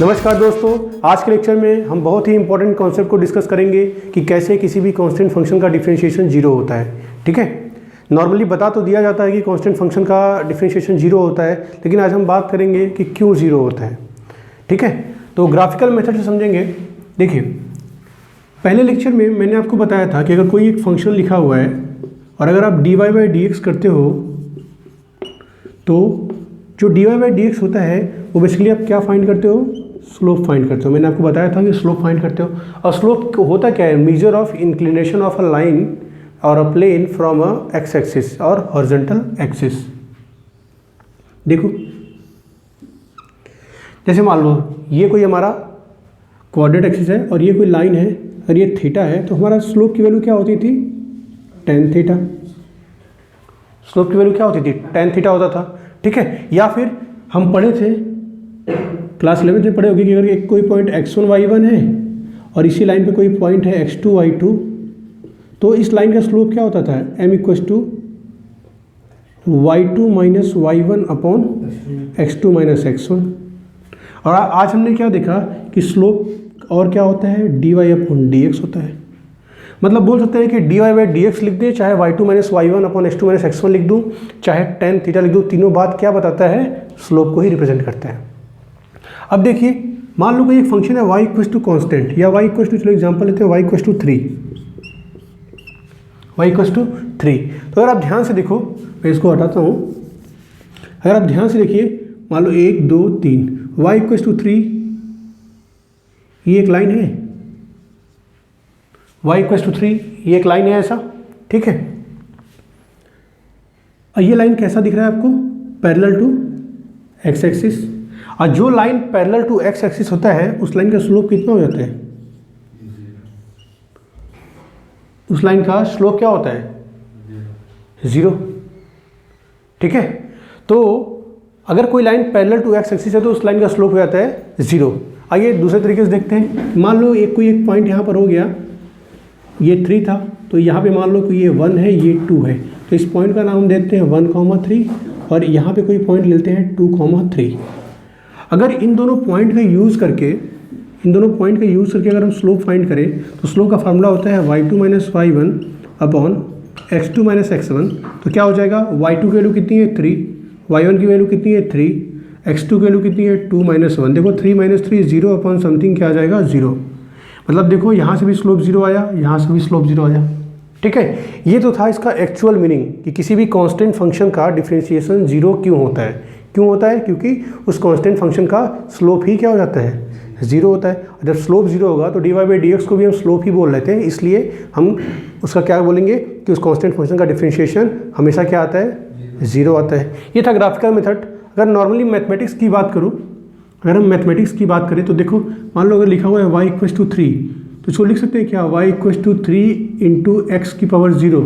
नमस्कार दोस्तों, आज के लेक्चर में हम बहुत ही इंपॉर्टेंट कॉन्सेप्ट को डिस्कस करेंगे कि कैसे किसी भी कांस्टेंट फंक्शन का डिफरेंशिएशन जीरो होता है। ठीक है, नॉर्मली बता तो दिया जाता है कि कांस्टेंट फंक्शन का डिफरेंशिएशन जीरो होता है, लेकिन आज हम बात करेंगे कि क्यों जीरो होता है। ठीक है, तो ग्राफिकल मेथड से समझेंगे। देखिए, पहले लेक्चर में मैंने आपको बताया था कि अगर कोई एक फंक्शन लिखा हुआ है और अगर आप dy/dx करते हो तो जो dy/dx होता है वो बेसिकली आप क्या फाइंड करते हो, स्लोप फाइंड करते हो। मैंने आपको बताया था कि स्लोप फाइंड करते हो। और स्लोप होता क्या है, measure of inclination of a line और a plane from a x axis और हॉरिजॉन्टल एक्सिस। देखो, जैसे मान लो ये कोई हमारा कोऑर्डिनेट एक्सिस है और ये कोई लाइन है, अगर ये थीटा है तो हमारा स्लोप की वैल्यू क्या होती थी, tan थीटा। स्लोप की वैल्यू क्या होती थी, tan थीटा होता था। ठीक है, या फिर हम पढ़े थे क्लास 11 में पढ़े होगी कि अगर एक कोई पॉइंट x1 y1 है और इसी लाइन पे कोई पॉइंट है x2 y2, तो इस लाइन का स्लोप क्या होता था, m = y2 - y1 upon x2 - x1। और आज हमने क्या देखा कि स्लोप और क्या होता है, dy/dx होता है। मतलब बोल सकते हैं कि dy/dx लिख दें, चाहे y2 - y1 upon x2 - x1 लिख दूँ, चाहे tan थीटा लिख दूँ, तीनों बात क्या बताता है, स्लोप को ही रिप्रेजेंट करता है। अब देखिए, मान लो कोई एक फंक्शन है y = कांस्टेंट या y = चलो एग्जांपल लेते हैं y = 3। y = 3। तो अगर आप ध्यान से देखो, मैं इसको हटाता हूँ। अगर आप ध्यान से देखिए, मान लो 1 2 3 y = 3, ये एक लाइन है। y = 3 ये एक लाइन है ऐसा। ठीक है, और ये लाइन कैसा दिख रहा है आपको, पैरेलल टू एक्स एक्सिस। और जो line parallel to x axis होता है उस लाइन का स्लोप कितना हो जाता है, उस लाइन का स्लोप क्या होता है, 0। ठीक है, तो अगर कोई line parallel to x axis है तो उस लाइन का स्लोप हो जाता है 0। आइए दूसरे तरीके से देखते हैं। मान लो कोई एक पॉइंट यहाँ पर हो गया, ये 3 था, तो यहाँ पे मान लो कि ये 1 है, ये 2 है, तो इस पॉइंट का नाम देते हैं 1, 3 और यहाँ पे कोई पॉइंट लेते हैं 2, 3। अगर इन दोनों पॉइंट का यूज़ करके अगर हम स्लोप फाइंड करें तो स्लोप का फार्मूला होता है y2 - y1 upon x2 - x1। तो क्या हो जाएगा, y2 की वैल्यू कितनी है 3, y1 की वैल्यू कितनी है 3, x2 की वैल्यू कितनी है 2 - 1। देखो 3 - 3 0 अपॉन समथिंग क्या आ जाएगा, 0। मतलब देखो यहाँ से भी स्लोप 0 आया, यहाँ से भी स्लोप 0 आया। ठीक है, ये तो था इसका एक्चुअल मीनिंग कि किसी भी कांस्टेंट फंक्शन का डिफरेंशिएशन 0 क्यों होता है। क्यों होता है, क्योंकि उस कांस्टेंट फंक्शन का स्लोप ही क्या हो जाता है, 0 होता है। जब स्लोप 0 होगा तो dy/dx को भी हम स्लोप ही बोल लेते हैं, इसलिए हम उसका क्या बोलेंगे कि उस कांस्टेंट फंक्शन का डिफरेंशिएशन हमेशा क्या आता है, 0 आता है। ये था ग्राफिकल मेथड। अगर नॉर्मली मैथमेटिक्स की बात करूँ, अगर हम मैथमेटिक्स की बात करें तो देखो, मान लो अगर लिखा हुआ है y = 3, तो इसको लिख सकते हैं क्या, y = 3 × x⁻0।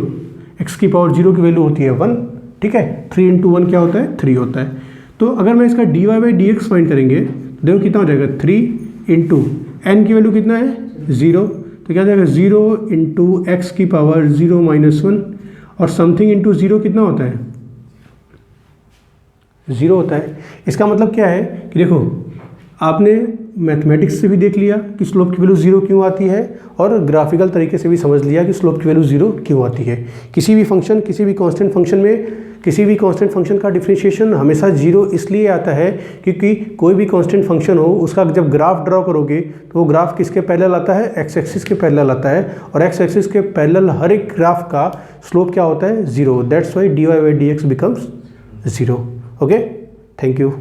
x⁻0 की वैल्यू होती है 1। ठीक है, 3 × 1 क्या होता है, 3 होता है। तो अगर मैं इसका dy/dx फाइंड करेंगे तो देखो कितना हो जाएगा, 3 × n की वैल्यू कितना है, 0। तो क्या हो जाएगा, 0 × x⁻0 - 1 और समथिंग इंटू 0 कितना होता है, 0 होता है। इसका मतलब क्या है कि देखो, आपने मैथमेटिक्स से भी देख लिया कि स्लोप की वैल्यू 0 क्यों आती है और ग्राफिकल तरीके से भी समझ लिया कि स्लोप की वैल्यू 0 क्यों आती है। किसी भी फंक्शन, किसी भी कांस्टेंट फंक्शन में किसी भी कांस्टेंट फंक्शन का डिफरेंशिएशन हमेशा 0 इसलिए आता है क्योंकि कोई भी कांस्टेंट फंक्शन हो, उसका जब ग्राफ ड्रॉ करोगे तो वो ग्राफ किसके पैरेलल आता है, एक्स एक्सिस के पैरेलल आता है। और एक्स एक्सिस के पैरेलल हर एक ग्राफ का स्लोप क्या होता है, 0। That's why dy/dx becomes 0। Okay, thank you.